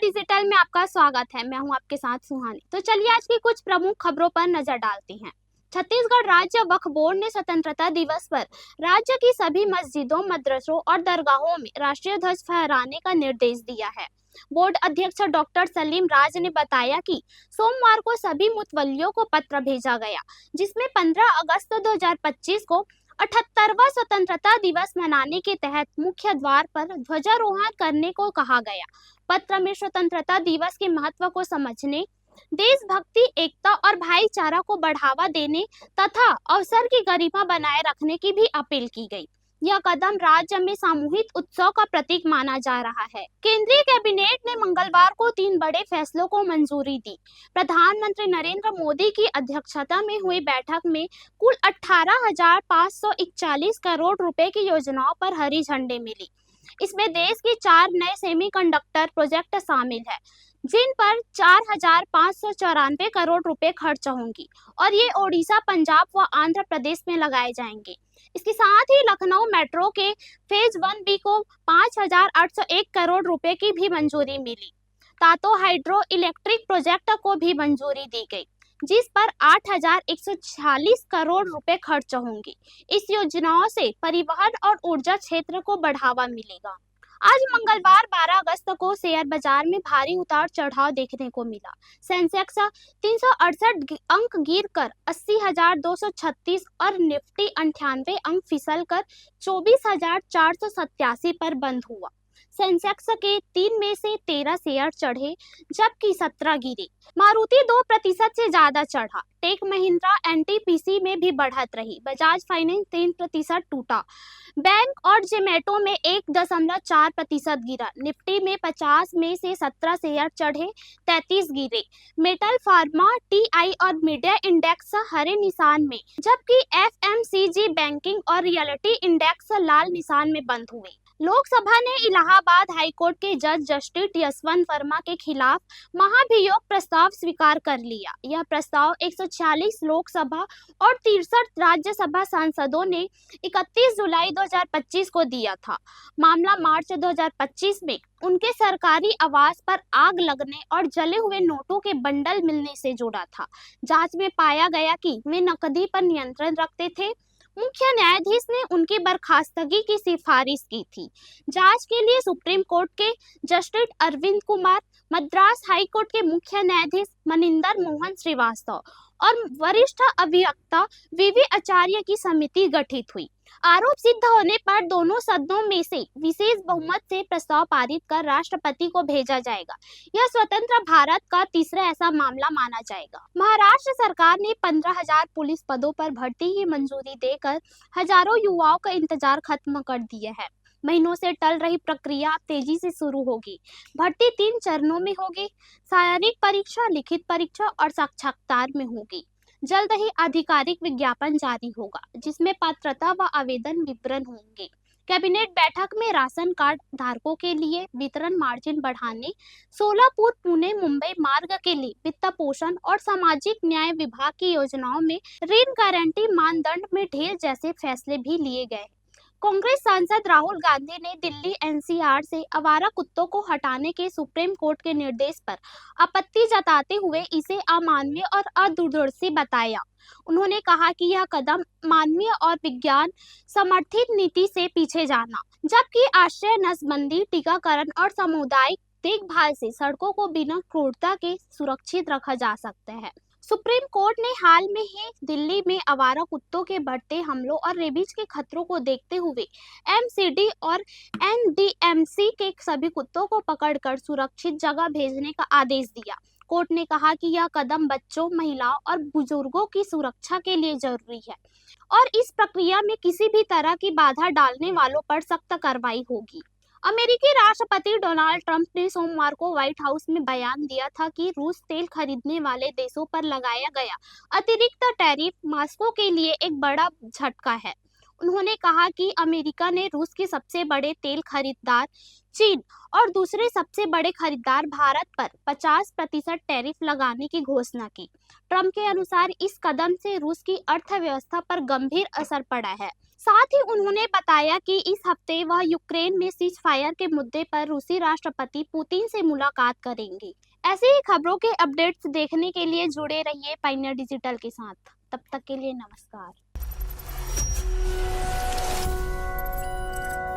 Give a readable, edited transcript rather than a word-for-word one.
Digital में आपका स्वागत है। मैं हूं आपके साथ सुहानी। तो चलिए आज की कुछ प्रमुख खबरों पर नजर डालते हैं। छत्तीसगढ़ राज्य वक्फ बोर्ड ने स्वतंत्रता दिवस पर राज्य की सभी मस्जिदों, मदरसों और दरगाहों में राष्ट्रीय ध्वज फहराने का निर्देश दिया है। बोर्ड अध्यक्ष डॉक्टर सलीम राज ने बताया कि सोमवार को सभी मुतवल्लियों को पत्र भेजा गया, जिसमें 15 अगस्त 2025 को 78वां स्वतंत्रता दिवस मनाने के तहत मुख्य द्वार पर ध्वजारोहण करने को कहा गया। पत्र में स्वतंत्रता दिवस के महत्व को समझने, देशभक्ति, एकता और भाईचारा को बढ़ावा देने तथा अवसर की गरिमा बनाए रखने की भी अपील की गई। यह कदम राज्य में सामूहिक उत्सव का प्रतीक माना जा रहा है। केंद्रीय कैबिनेट ने मंगलवार को 3 बड़े फैसलों को मंजूरी दी। प्रधानमंत्री नरेंद्र मोदी की अध्यक्षता में हुई बैठक में कुल 18,541 करोड़ रुपए की योजनाओं पर हरी झंडी मिली। इसमें देश की 4 नए सेमीकंडक्टर प्रोजेक्ट शामिल है, जिन पर 4,594 करोड़ रुपए खर्च होंगी और ये ओडिशा, पंजाब व आंध्र प्रदेश में लगाए जाएंगे। इसके साथ ही लखनऊ मेट्रो के फेज 1B को 5,801 करोड़ रुपए की भी मंजूरी मिली। तातो हाइड्रो इलेक्ट्रिक प्रोजेक्ट को भी मंजूरी दी गई, जिस पर 8,146 करोड़ रुपए खर्च होंगे। इस योजनाओं से परिवहन और ऊर्जा क्षेत्र को बढ़ावा मिलेगा। आज मंगलवार 12 अगस्त को शेयर बाजार में भारी उतार चढ़ाव देखने को मिला। सेंसेक्स 368 अंक गिरकर 80,236 और निफ्टी 98 अंक फिसलकर 24,487 पर बंद हुआ। सेंसेक्स के 3 में से 13 शेयर चढ़े जबकि 17 गिरे। मारुति 2% से ज्यादा चढ़ा। टेक महिंद्रा एनटीपीसी में भी बढ़त रही। बजाज फाइनेंस 3% टूटा। बैंक और जोमेटो में 1.4% गिरा। निफ्टी में 50 में से 17 शेयर चढ़े, 33 गिरे। मेटल, फार्मा, टीआई और मीडिया इंडेक्स हरे निशान में, जबकि एफएमसीजी, बैंकिंग और रियलिटी इंडेक्स लाल निशान में बंद हुए। लोकसभा ने इलाहाबाद हाईकोर्ट के जज जस्टिस यशवंत वर्मा के खिलाफ महाभियोग प्रस्ताव स्वीकार कर लिया। यह प्रस्ताव 146 लोकसभा और 63 राज्यसभा सांसदों ने 31 जुलाई 2025 को दिया था। मामला मार्च 2025 में उनके सरकारी आवास पर आग लगने और जले हुए नोटों के बंडल मिलने से जुड़ा था। जांच में पाया गया कि वे नकदी पर नियंत्रण रखते थे। मुख्य न्यायाधीश ने उनकी बर्खास्तगी की सिफारिश की थी। जांच के लिए सुप्रीम कोर्ट के justice Arvind Kumar, Madras high court के मुख्य न्यायाधीश मनिंदर मोहन श्रीवास्तव और वरिष्ठ अभिवक्ता वीवी आचार्य की समिति गठित हुई। आरोप सिद्ध होने पर दोनों सदनों में से विशेष बहुमत से प्रस्ताव पारित कर राष्ट्रपति को भेजा जाएगा। यह स्वतंत्र भारत का तीसरा ऐसा मामला माना जाएगा। महाराष्ट्र सरकार ने 15,000 पुलिस पदों पर भर्ती की मंजूरी देकर हजारों युवाओं का इंतजार खत्म कर दिया है। महीनों से टल रही प्रक्रिया अब तेजी से शुरू होगी। भर्ती 3 चरणों में होगी। शारीरिक परीक्षा, लिखित परीक्षा और साक्षात्कार में होगी। जल्द ही आधिकारिक विज्ञापन जारी होगा, जिसमें पात्रता व आवेदन विवरण होंगे। कैबिनेट बैठक में राशन कार्ड धारकों के लिए वितरण मार्जिन बढ़ाने, सोलापुर, पुणे, मुंबई मार्ग के लिए वित्त पोषण और सामाजिक न्याय विभाग की योजनाओं में ऋण गारंटी मानदंड में ढील जैसे फैसले भी लिए गए। कांग्रेस सांसद राहुल गांधी ने दिल्ली एनसीआर से आवारा कुत्तों को हटाने के सुप्रीम कोर्ट के निर्देश पर आपत्ति जताते हुए इसे अमानवीय और अदूरदर्शी बताया। उन्होंने कहा कि यह कदम मानवीय और विज्ञान समर्थित नीति से पीछे जाना, जबकि आश्रय, नसबंदी, टीकाकरण और सामुदायिक देखभाल से सड़कों को बिना क्रूरता के सुरक्षित रखा जा सकता है। सुप्रीम कोर्ट ने हाल में ही दिल्ली में आवारा कुत्तों के बढ़ते हमलों और रेबीज के खतरों को देखते हुए एमसीडी और एनडीएमसी के सभी कुत्तों को पकड़कर सुरक्षित जगह भेजने का आदेश दिया। कोर्ट ने कहा कि यह कदम बच्चों, महिलाओं और बुजुर्गों की सुरक्षा के लिए जरूरी है और इस प्रक्रिया में किसी भी तरह की बाधा डालने वालों पर सख्त कार्रवाई होगी। अमेरिकी राष्ट्रपति डोनाल्ड ट्रंप ने सोमवार को व्हाइट हाउस में बयान दिया था कि रूस तेल खरीदने वाले देशों पर लगाया गया अतिरिक्त टैरिफ मॉस्को के लिए एक बड़ा झटका है। उन्होंने कहा कि अमेरिका ने रूस के सबसे बड़े तेल खरीदार चीन और दूसरे सबसे बड़े खरीदार भारत पर 50% टैरिफ लगाने की घोषणा की। ट्रंप के अनुसार इस कदम से रूस की अर्थव्यवस्था पर गंभीर असर पड़ा है। साथ ही उन्होंने बताया कि इस हफ्ते वह यूक्रेन में सीज फायर के मुद्दे पर रूसी राष्ट्रपति पुतिन से मुलाकात करेंगे। ऐसे ही खबरों के अपडेट्स देखने के लिए जुड़े रहिए पायनियर डिजिटल के साथ। तब तक के लिए नमस्कार।